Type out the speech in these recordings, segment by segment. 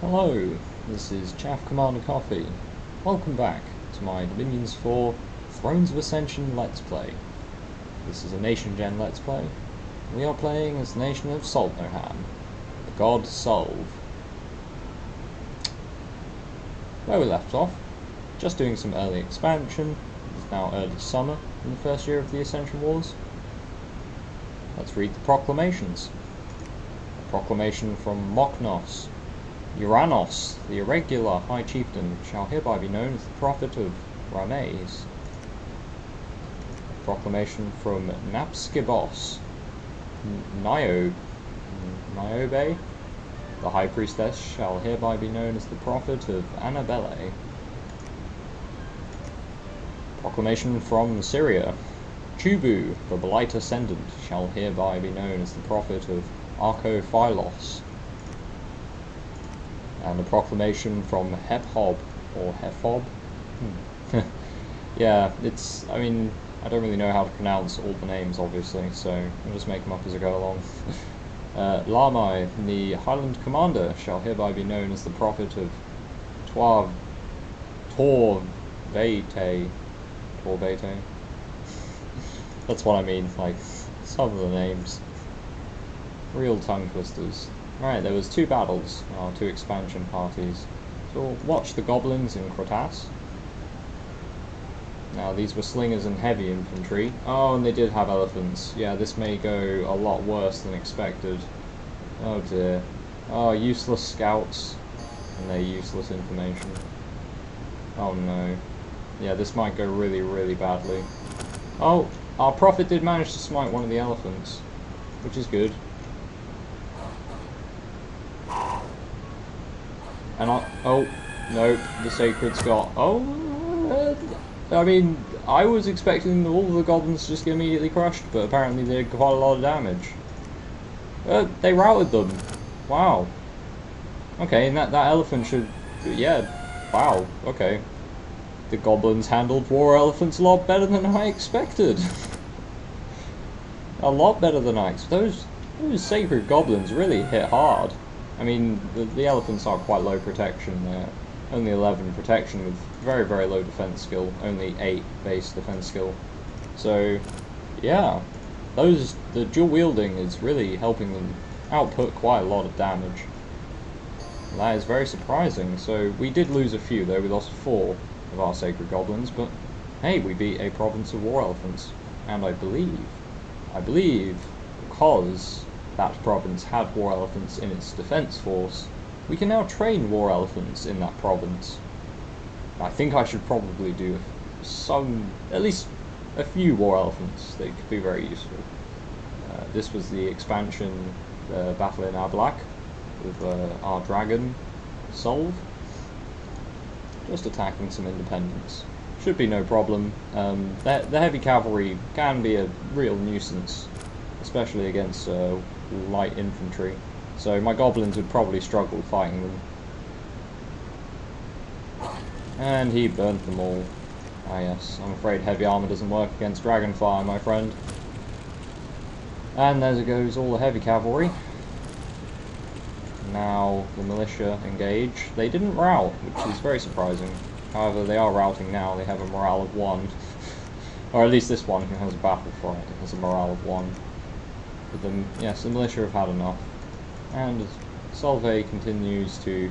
Hello, this is Chaff Commander Coffee. Welcome back to my Dominions4 Thrones of Ascension Let's Play. This is a NationGen Let's Play. We are playing as the nation of Saltnohamn, the god Solve. Where we left off, just doing some early expansion. It's now early summer in the first year of the Ascension Wars. Let's read the proclamations. A proclamation from Moknos. Uranos, the irregular High Chieftain, shall hereby be known as the Prophet of Rames. A proclamation from Napskibos. Niobe, the High Priestess, shall hereby be known as the Prophet of Annabelle. Proclamation from Syria. Chubu, the Blight Ascendant, shall hereby be known as the Prophet of Archophilos. And a proclamation from Hephob, or Hephob? Yeah, I mean, I don't really know how to pronounce all the names, obviously, so I'll just make them up as I go along. Lamai, the Highland Commander, shall hereby be known as the Prophet of Torvete. That's what I mean, like, some of the names. Real tongue twisters. Right, there was two battles, or two expansion parties. So we'll watch the goblins in Crotas. Now these were slingers and heavy infantry. Oh, and they did have elephants. Yeah, this may go a lot worse than expected. Oh dear. Oh, useless scouts and their useless information. Oh no. Yeah, this might go really, really badly. Oh, our prophet did manage to smite one of the elephants, which is good. And oh, no, the Sacred's got, I mean, I was expecting all the goblins to just get immediately crushed, but apparently they did quite a lot of damage. They routed them. Wow. Okay, and that elephant should, yeah, wow, okay. The goblins handled war elephants a lot better than I expected. A lot better than I expected. Those sacred goblins really hit hard. I mean, the elephants are quite low protection. They're only 11 protection with very, very low defense skill. Only 8 base defense skill. So, yeah, the dual wielding is really helping them output quite a lot of damage. That is very surprising. So we did lose a few though. We lost 4 of our sacred goblins, but hey, we beat a province of war elephants, and I believe, because that province had war elephants in its defense force, we can now train war elephants in that province. I think I should probably do at least a few war elephants. They could be very useful. This was the expansion, battle in Ablak, with our dragon, Solve. Just attacking some independents. Should be no problem. The heavy cavalry can be a real nuisance, especially against light infantry, so my goblins would probably struggle fighting them. And he burnt them all. Ah yes, I'm afraid heavy armor doesn't work against dragonfire, my friend. And there goes all the heavy cavalry. Now the militia engage. They didn't rout, which is very surprising. However, they are routing now. They have a morale of 1. Or at least this one who has a battle for it has a morale of 1. But then, yes, the militia have had enough. And Solve continues to,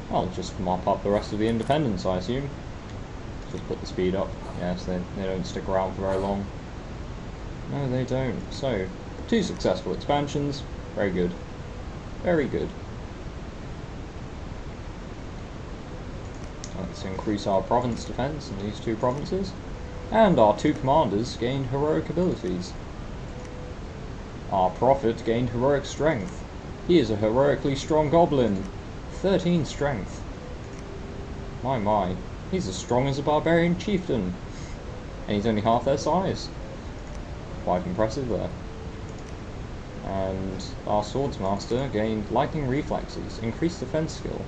well, just mop up the rest of the independents, I assume. Just put the speed up. Yes, they don't stick around for very long. No, they don't. So, 2 successful expansions. Very good. Very good. Let's increase our province defense in these 2 provinces. And our 2 commanders gained heroic abilities. Our prophet gained heroic strength. He is a heroically strong goblin. 13 strength. My. He's as strong as a barbarian chieftain. And he's only half their size. Quite impressive there. And our swordsmaster gained lightning reflexes. Increased defense skill.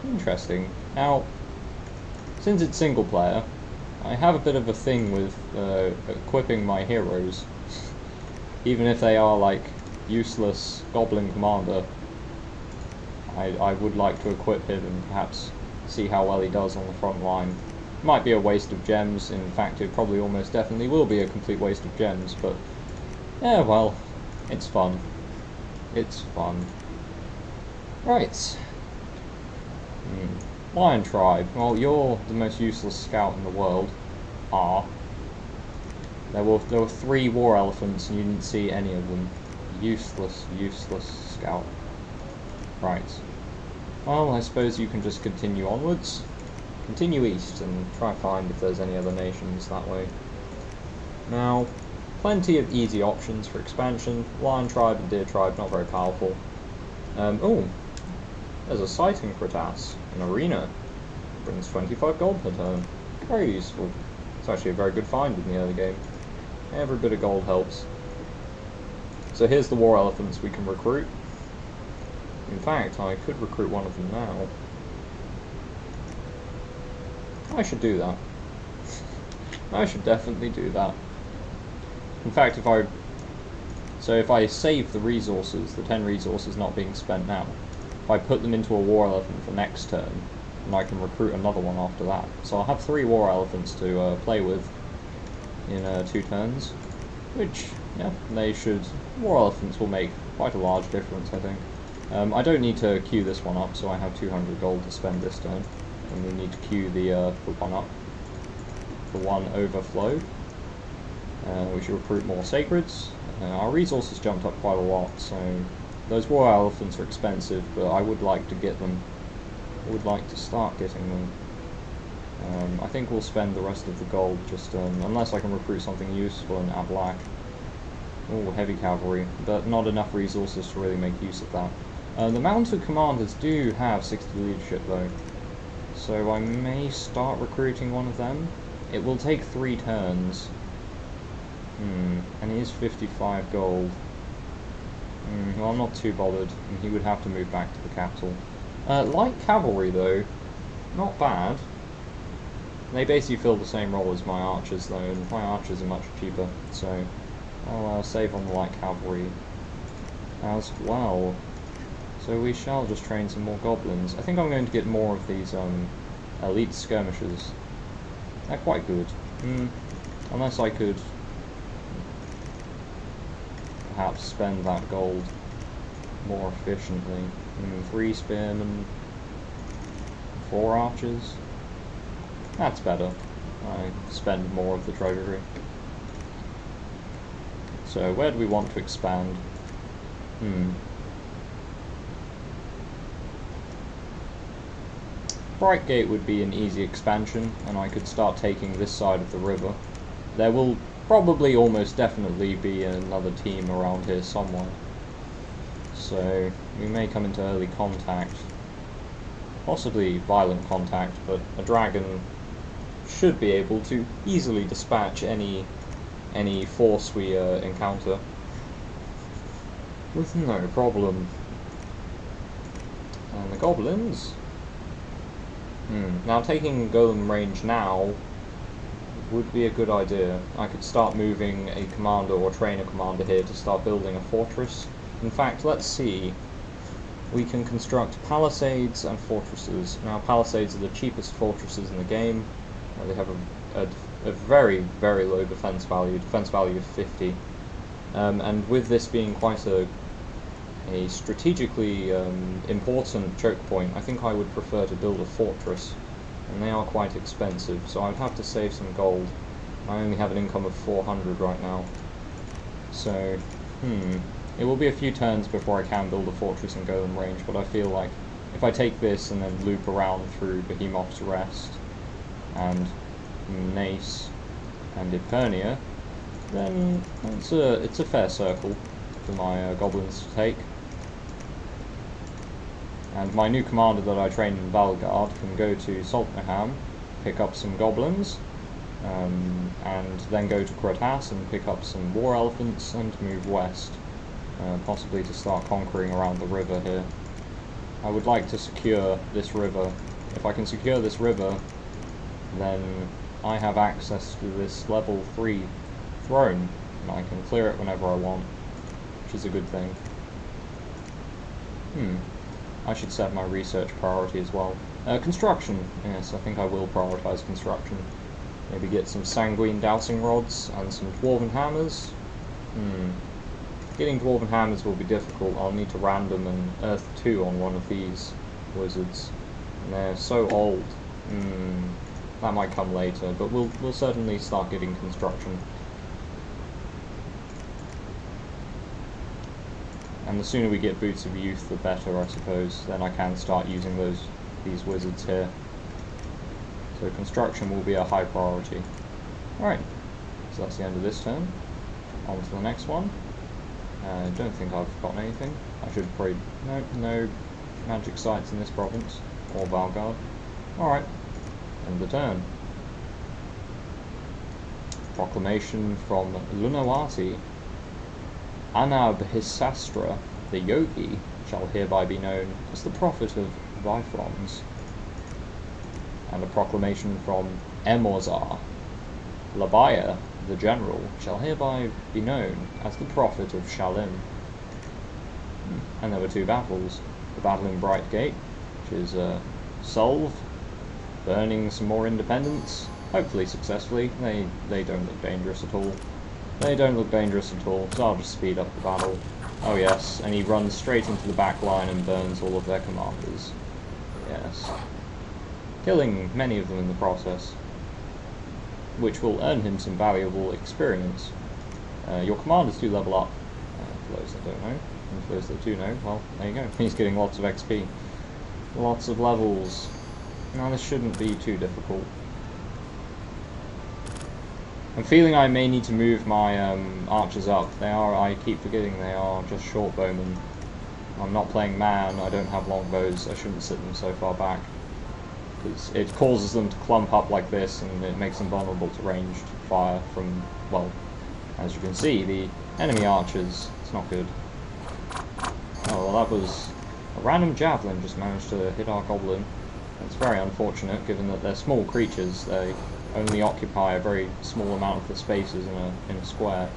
Interesting. Now, since it's single player, I have a bit of a thing with equipping my heroes. Even if they are like useless goblin commander, I would like to equip him and perhaps see how well he does on the front line. Might be a waste of gems. In fact, it probably almost definitely will be a complete waste of gems, but yeah, well, it's fun. It's fun. Right. Lion Tribe. Well, you're the most useless scout in the world. There were 3 war elephants and you didn't see any of them. Useless scout. Right. Well, I suppose you can just continue onwards. Continue east and try to find if there's any other nations that way. Now, plenty of easy options for expansion. Lion Tribe and Deer Tribe, not very powerful. Oh, there's a site in Kratas, an arena. Brings 25 gold per turn. Very useful. It's actually a very good find in the early game. Every bit of gold helps. So here's the war elephants we can recruit. In fact, I could recruit one of them now. I should do that. I should definitely do that. In fact, if I save the resources, the 10 resources not being spent now, if I put them into a war elephant for next turn, and I can recruit another one after that. So I'll have 3 war elephants to play with in 2 turns, which, yeah, war elephants will make quite a large difference, I think. I don't need to queue this one up, so I have 200 gold to spend this turn. And we need to queue the one up. The one overflow. We should recruit more sacreds. Our resources jumped up quite a lot, so those war elephants are expensive, but I would like to get them. I would like to start getting them. I think we'll spend the rest of the gold just unless I can recruit something useful in Ablak. Oh, heavy cavalry, but not enough resources to really make use of that. The mounted commanders do have 60 leadership though, so I may start recruiting one of them. It will take 3 turns. And he is 55 gold. Well, I'm not too bothered, and he would have to move back to the capital. Light cavalry though, not bad. They basically fill the same role as my archers though, and my archers are much cheaper, so I'll save on the light cavalry as well. So we shall just train some more goblins. I think I'm going to get more of these elite skirmishers. They're quite good. Unless I could perhaps spend that gold more efficiently. 3 spearmen, 4 archers. That's better. I spend more of the treasury. So where do we want to expand? Brightgate would be an easy expansion, and I could start taking this side of the river. There will probably almost definitely be another team around here somewhere. So we may come into early contact. Possibly violent contact, but a dragon should be able to easily dispatch any force we encounter with no problem. And the goblins. Now taking golem range now would be a good idea. I could start moving a commander or train a commander here to start building a fortress. In fact, let's see. We can construct palisades and fortresses. Now palisades are the cheapest fortresses in the game. They have a very, very low defense value of 50. And with this being quite a strategically important choke point, I think I would prefer to build a fortress. And they are quite expensive, so I'd have to save some gold. I only have an income of 400 right now. So, it will be a few turns before I can build a fortress in golem range, but I feel like if I take this and then loop around through Behemoth's Rest, and Nace, and Epernia, then it's a fair circle for my goblins to take. And my new commander that I trained in Valgard can go to Saltnohamn, pick up some goblins, and then go to Kratas and pick up some war elephants and move west, possibly to start conquering around the river here. I would like to secure this river. If I can secure this river, then I have access to this level 3 throne, and I can clear it whenever I want, which is a good thing. I should set my research priority as well. Construction. Yes, I think I will prioritise construction. Maybe get some sanguine dowsing rods and some dwarven hammers. Getting dwarven hammers will be difficult. I'll need to random an Earth 2 on one of these wizards. And they're so old. That might come later, but we'll certainly start getting construction. And the sooner we get Boots of Youth, the better, I suppose. Then I can start using these wizards here. So construction will be a high priority. Alright, so that's the end of this turn. On to the next one. I don't think I've gotten anything. I should probably... No magic sites in this province. Or Valgard. Alright, end of the turn. Proclamation from Lunawati. Anabhisastra, the yogi, shall hereby be known as the prophet of Bifrons. And a proclamation from Emorzar. Labaya, the general, shall hereby be known as the prophet of Shalim. And there were 2 battles. The battle in Bright Gate, which is Solve, burning some more independents, hopefully successfully. They don't look dangerous at all. They don't look dangerous at all, so I'll just speed up the battle. Oh yes, and he runs straight into the back line and burns all of their commanders. Yes. Killing many of them in the process, which will earn him some valuable experience. Your commanders do level up. For those that don't know, and for those that do know, well, there you go. He's getting lots of XP. Lots of levels. Now this shouldn't be too difficult. I'm feeling I may need to move my archers up. I keep forgetting they are just short bowmen. I'm not playing man, I don't have long bows, I shouldn't sit them so far back. Because it causes them to clump up like this, and it makes them vulnerable to ranged fire from, well, as you can see, the enemy archers. It's not good. Oh, well, that was a random javelin just managed to hit our goblin. It's very unfortunate, given that they're small creatures. They only occupy a very small amount of the spaces in a square.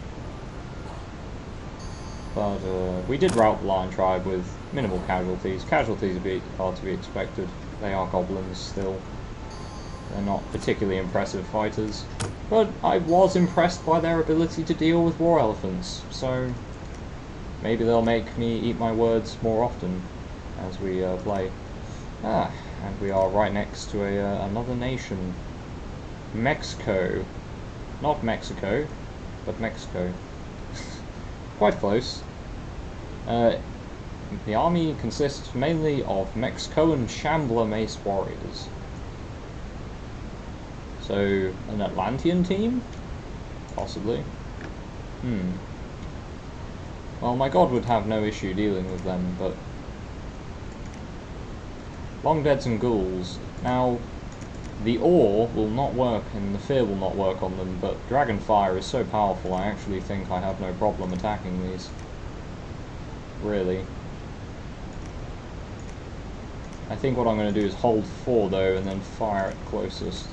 But we did rout the Lion Tribe with minimal casualties. Casualties are to be expected. They are goblins still. They're not particularly impressive fighters. But I was impressed by their ability to deal with war elephants, so maybe they'll make me eat my words more often as we play. And we are right next to another nation. Mexico. Not Mexico, but Mexico. Quite close. The army consists mainly of Mexicoan Shambler Mace warriors. So, an Atlantean team? Possibly. Well, my god would have no issue dealing with them, but... Longdeads and ghouls. Now, the ore will not work and the fear will not work on them, but Dragonfire is so powerful I actually think I have no problem attacking these. Really. I think what I'm going to do is hold 4 though, and then fire at closest.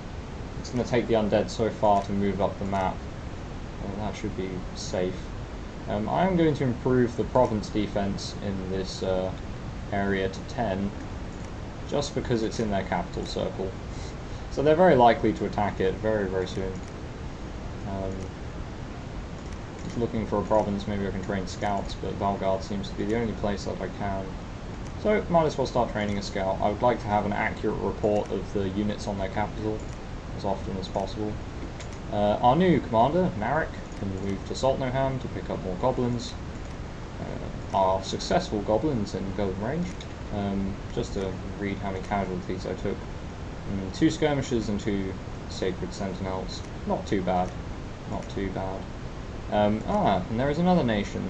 It's going to take the undead so far to move up the map. Well, that should be safe. I am going to improve the province defense in this area to 10, just because it's in their capital circle. So they're very likely to attack it very, very soon. Just looking for a province, maybe I can train scouts, but Valgard seems to be the only place that I can. So, might as well start training a scout. I would like to have an accurate report of the units on their capital as often as possible. Our new commander, Narek, can move to Saltnohamn to pick up more goblins. Our successful goblins in golden range. Just to read how many casualties I took. 2 skirmishers and 2 sacred sentinels. Not too bad. Not too bad. And there is another nation.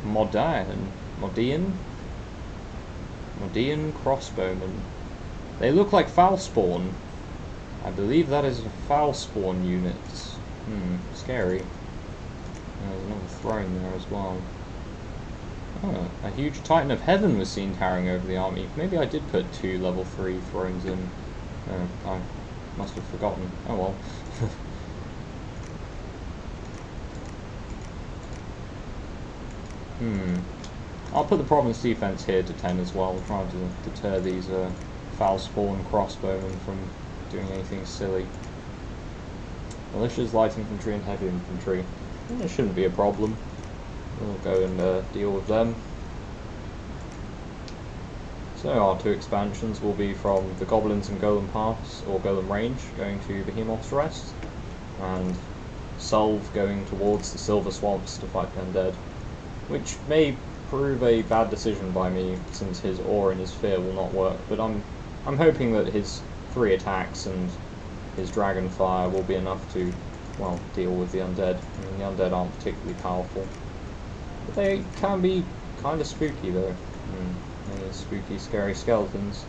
Modian crossbowmen. They look like foul spawn. I believe that is a foul spawn unit. Scary. There's another throne there as well. Oh, a huge Titan of Heaven was seen towering over the army. Maybe I did put 2 level 3 thrones in. I must have forgotten. Oh well. I'll put the province defense here to 10 as well, trying to deter these foul spawn crossbowmen from doing anything silly. Militias, light infantry and heavy infantry. It shouldn't be a problem. We'll go and deal with them. So our two expansions will be from the Goblins and Golem Pass, or Golem Range, going to Behemoth's Rest, and Solve going towards the Silver Swamps to fight the Undead, which may prove a bad decision by me, since his Awe and his Fear will not work, but I'm hoping that his 3 attacks and his Dragonfire will be enough to, well, deal with the Undead. I mean, the Undead aren't particularly powerful, but they can be kind of spooky though. These spooky, scary skeletons.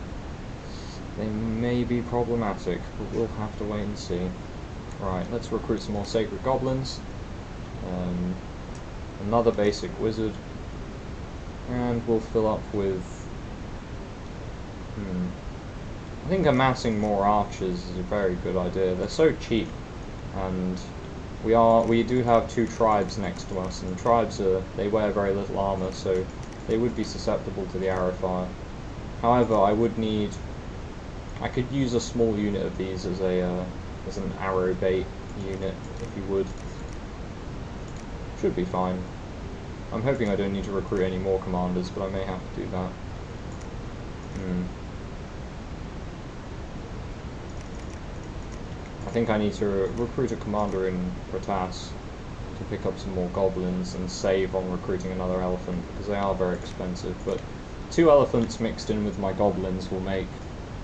They may be problematic, but we'll have to wait and see. Right, let's recruit some more Sacred Goblins. Another basic wizard. And we'll fill up with... I think amassing more archers is a very good idea. They're so cheap, and we do have 2 tribes next to us, and tribes they wear very little armor, so they would be susceptible to the arrow fire. However, I could use a small unit of these as an arrow bait unit, if you would. Should be fine. I'm hoping I don't need to recruit any more commanders, but I may have to do that. I think I need to recruit a commander in Ratas to pick up some more goblins and save on recruiting another elephant, because they are very expensive, but 2 elephants mixed in with my goblins will make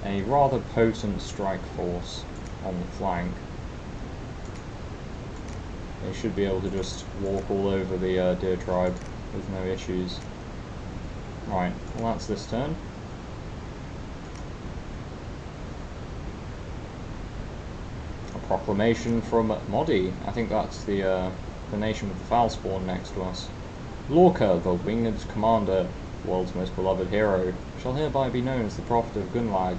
a rather potent strike force on the flank. They should be able to just walk all over the deer tribe with no issues. Right, well that's this turn. A proclamation from Modi. I think that's the nation with the foul spawn next to us. Lorca, the winged commander, the world's most beloved hero, shall hereby be known as the prophet of Gunlag.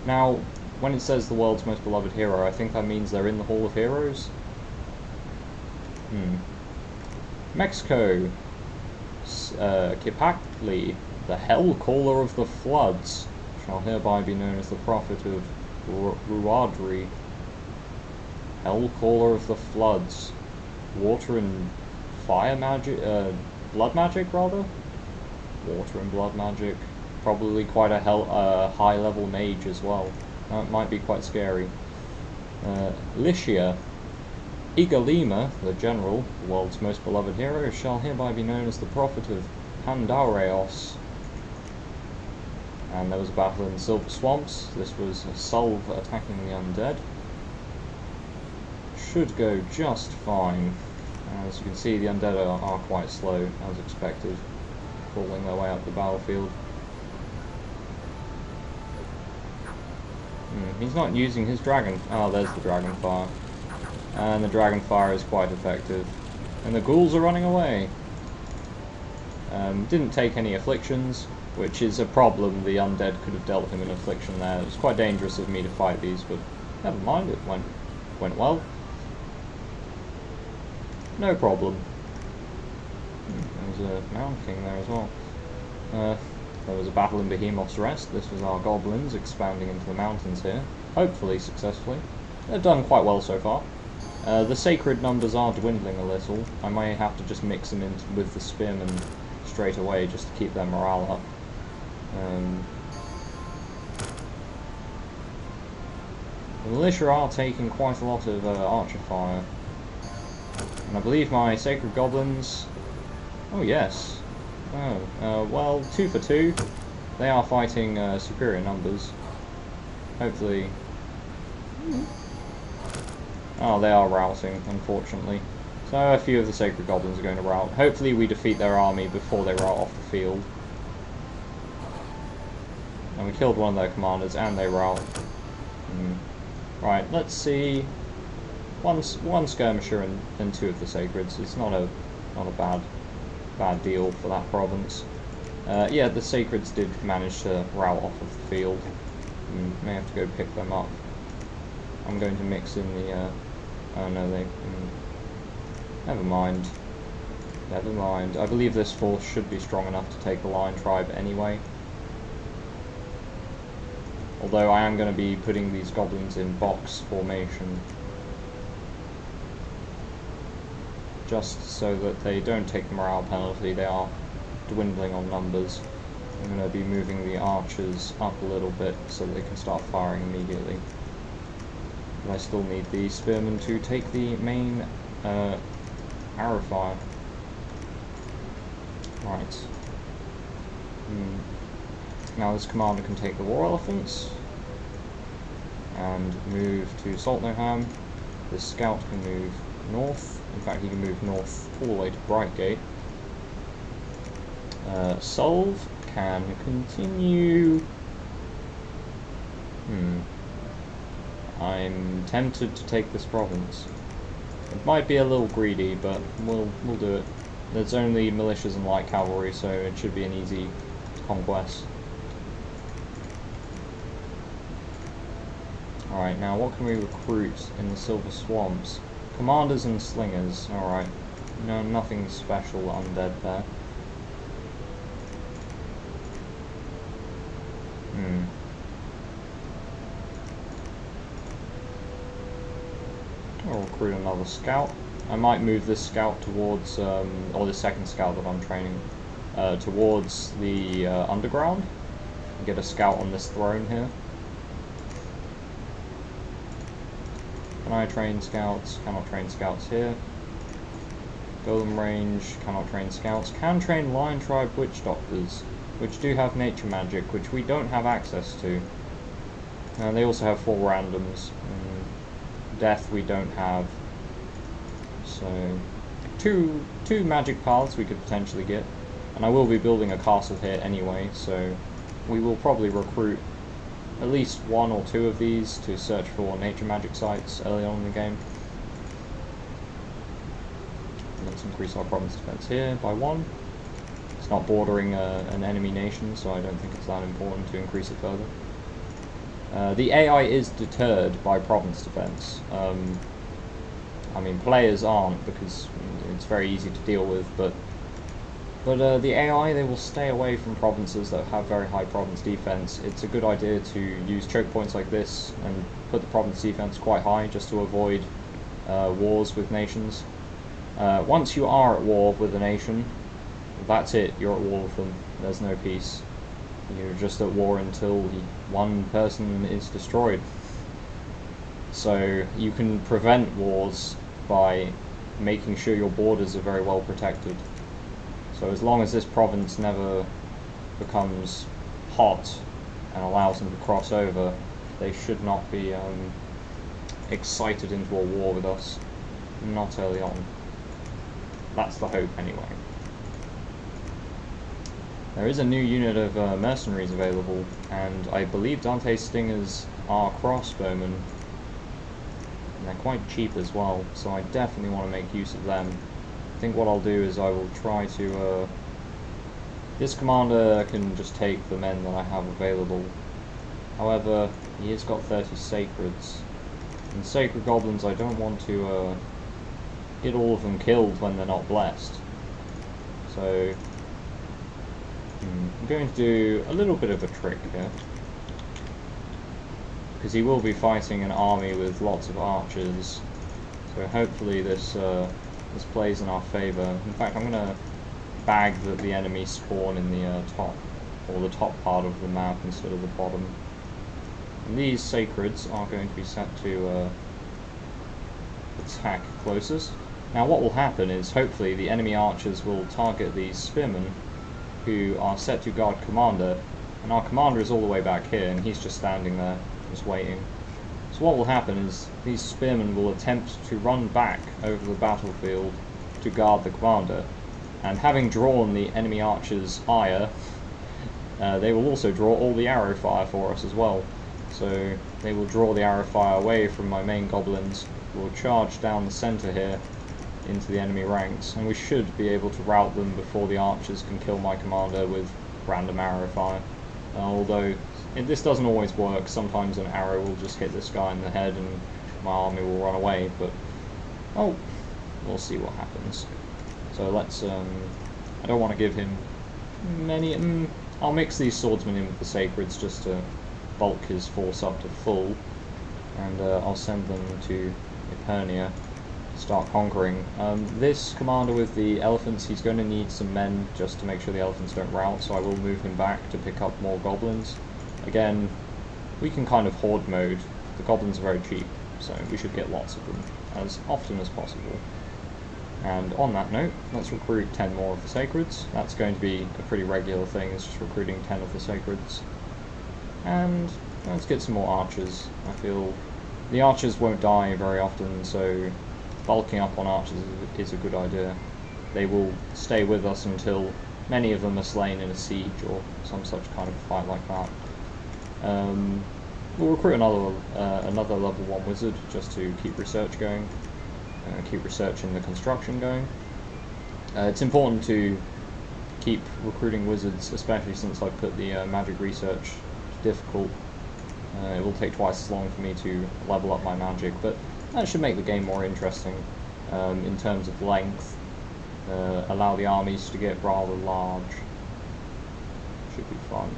Now, when it says the world's most beloved hero, I think that means they're in the Hall of Heroes. Mexico, Kipakli, the hell caller of the floods, shall hereby be known as the prophet of Ruadri. Hell caller of the floods. Water and fire magic, blood magic rather? Water and blood magic. Probably quite a high level mage as well. That might be quite scary. Lycia. Igalima, the general, the world's most beloved hero, shall hereby be known as the prophet of Pandaureos. And there was a battle in the Silver Swamps. This was a Solve attacking the undead. Should go just fine. As you can see, the undead are quite slow, as expected, crawling their way up the battlefield. He's not using his dragon. Oh, there's the Dragonfire. And the Dragonfire is quite effective. And the ghouls are running away. Didn't take any afflictions, which is a problem. The undead could have dealt him an affliction there. It was quite dangerous of me to fight these, but never mind, it went well. No problem. There was a Mound King there as well. There was a battle in Behemoth's Rest. This was our goblins expanding into the mountains here. Hopefully successfully. They've done quite well so far. The sacred numbers are dwindling a little. I may have to just mix them in with the spearmen straight away just to keep their morale up. The militia are taking quite a lot of archer fire. And I believe my sacred goblins... Oh yes. Oh, well, 2 for 2. They are fighting superior numbers. Hopefully... Oh, they are routing, unfortunately. So a few of the sacred goblins are going to rout. Hopefully we defeat their army before they rout off the field. And we killed one of their commanders, and they rout. Right, let's see. One skirmisher and 2 of the sacreds. It's not a bad deal for that province. Yeah, the sacreds did manage to rout off of the field. May have to go pick them up. I'm going to mix in the... oh no, they... never mind. Never mind. I believe this force should be strong enough to take the Lion Tribe anyway. Although I am going to be putting these goblins in box formation. Just so that they don't take the morale penalty, they are dwindling on numbers. I'm going to be moving the archers up a little bit so that they can start firing immediately. But I still need the spearmen to take the main arrow fire. Right. Now this commander can take the war elephants and move to Saltnohamn. This scout can move north. In fact, he can move north all the way to Brightgate. Solve can continue. I'm tempted to take this province. It might be a little greedy, but we'll do it. There's only militias and light cavalry, so it should be an easy conquest. Alright, now what can we recruit in the Silver Swamps? Commanders and slingers, alright. No, nothing special undead there. I'll recruit another scout. I might move this scout towards, or the second scout that I'm training, towards the underground. And get a scout on this throne here. Can I train scouts? Cannot train scouts here. Golden range, cannot train scouts. Can train Lion Tribe Witch Doctors, which do have nature magic, which we don't have access to. And they also have 4 randoms. Death we don't have. So two magic paths we could potentially get. And I will be building a castle here anyway, so we will probably recruit at least 1 or 2 of these to search for nature magic sites early on in the game. Let's increase our province defense here by 1. It's not bordering an enemy nation, so I don't think it's that important to increase it further. The AI is deterred by province defense. I mean, players aren't, because it's very easy to deal with, but the AI, they will stay away from provinces that have very high province defense. It's a good idea to use choke points like this and put the province defense quite high just to avoid wars with nations. Once you are at war with a nation, that's it, you're at war with them. There's no peace. You're just at war until one person is destroyed. So you can prevent wars by making sure your borders are very well protected. So as long as this province never becomes hot and allows them to cross over, they should not be excited into a war with us. Not early on. That's the hope anyway. There is a new unit of mercenaries available, and I believe Dante's Stingers are crossbowmen. And they're quite cheap as well, so I definitely want to make use of them. I think what I'll do is I will try to... this commander can just take the men that I have available. However, he has got 30 sacreds. And sacred goblins, I don't want to get all of them killed when they're not blessed. So... I'm going to do a little bit of a trick here, because he will be fighting an army with lots of archers, so hopefully this plays in our favour. In fact, I'm going to bag that the enemy spawn in the top, or the top part of the map instead of the bottom. And these sacreds are going to be set to attack closest. Now what will happen is, hopefully the enemy archers will target these spearmen, who are set to guard commander, and our commander is all the way back here and he's just standing there, just waiting. So what will happen is these spearmen will attempt to run back over the battlefield to guard the commander, and having drawn the enemy archer's ire, they will also draw all the arrow fire for us as well. So they will draw the arrow fire away from my main goblins, will charge down the centre here into the enemy ranks, and we should be able to rout them before the archers can kill my commander with random arrow fire. Although this doesn't always work, sometimes an arrow will just hit this guy in the head and my army will run away, but oh, we'll see what happens. So So let's, I don't want to give him many, I'll mix these swordsmen in with the sacreds just to bulk his force up to full, and I'll send them to Epernia to start conquering. This commander with the elephants, he's going to need some men just to make sure the elephants don't rout, so I will move him back to pick up more goblins. Again, we can kind of horde mode. The goblins are very cheap, so we should get lots of them as often as possible. And on that note, let's recruit 10 more of the sacreds. That's going to be a pretty regular thing, it's just recruiting 10 of the sacreds. And let's get some more archers. I feel the archers won't die very often, so bulking up on archers is a good idea. They will stay with us until many of them are slain in a siege or some such kind of fight like that. We'll recruit another level 1 wizard just to keep research going, keep research in the construction going. It's important to keep recruiting wizards, especially since I've put the magic research to difficult. It will take twice as long for me to level up my magic, but that should make the game more interesting in terms of length, allow the armies to get rather large. Should be fun.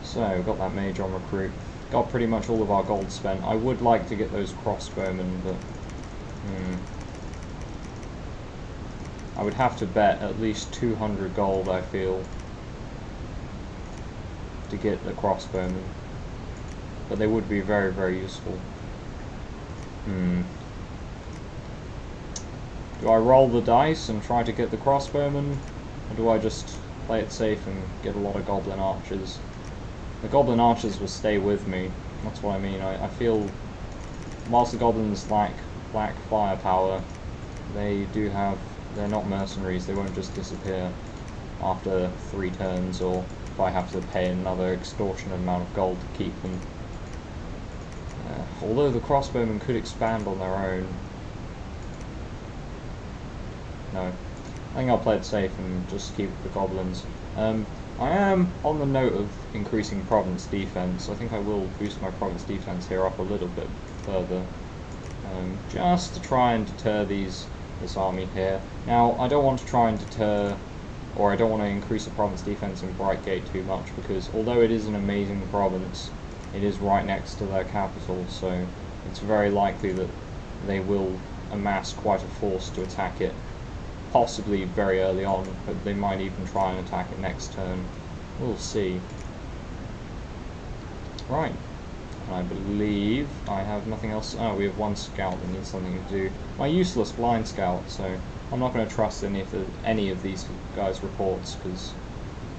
So, got that mage on recruit. Got pretty much all of our gold spent. I would like to get those crossbowmen, but I would have to bet at least 200 gold, I feel, to get the crossbowmen. But they would be very, very useful. Do I roll the dice and try to get the crossbowmen, or do I just play it safe and get a lot of goblin archers? The goblin archers will stay with me, that's what I mean. I feel, whilst the goblins lack firepower, they're not mercenaries, they won't just disappear after 3 turns, or if I have to pay another extortionate amount of gold to keep them. Although the crossbowmen could expand on their own. No, I think I'll play it safe and just keep the goblins. I am on the note of increasing province defense. I think I will boost my province defense here up a little bit further, just to try and deter this army here. Now, I don't want to try and deter, or I don't want to increase the province defense in Brightgate too much, because although it is an amazing province, it is right next to their capital, so it's very likely that they will amass quite a force to attack it. Possibly very early on, but they might even try and attack it next turn. We'll see. Right, I believe I have nothing else. Oh, we have one scout that needs something to do. My useless blind scout, so I'm not going to trust any of these guys' reports, because,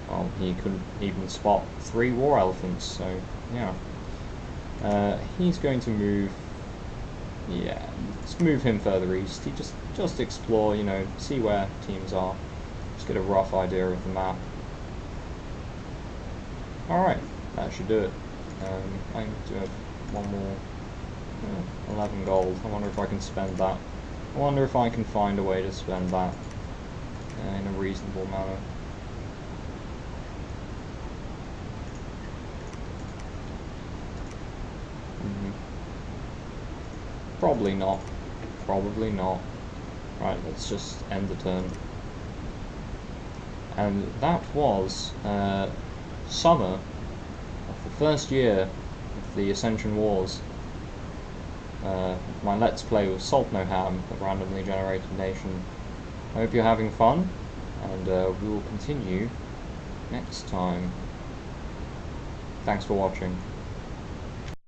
well, he couldn't even spot 3 war elephants, so, yeah. He's going to move. Yeah, let's move him further east. He just explore, you know, see where teams are. Just get a rough idea of the map. Alright, that should do it. I do have one more. 11 gold. I wonder if I can spend that. I wonder if I can find a way to spend that in a reasonable manner. Probably not. Probably not. Right, let's just end the turn. And that was summer of the first year of the Ascension Wars. My Let's Play with Saltnohamn, the randomly generated nation. I hope you're having fun, and we will continue next time. Thanks for watching.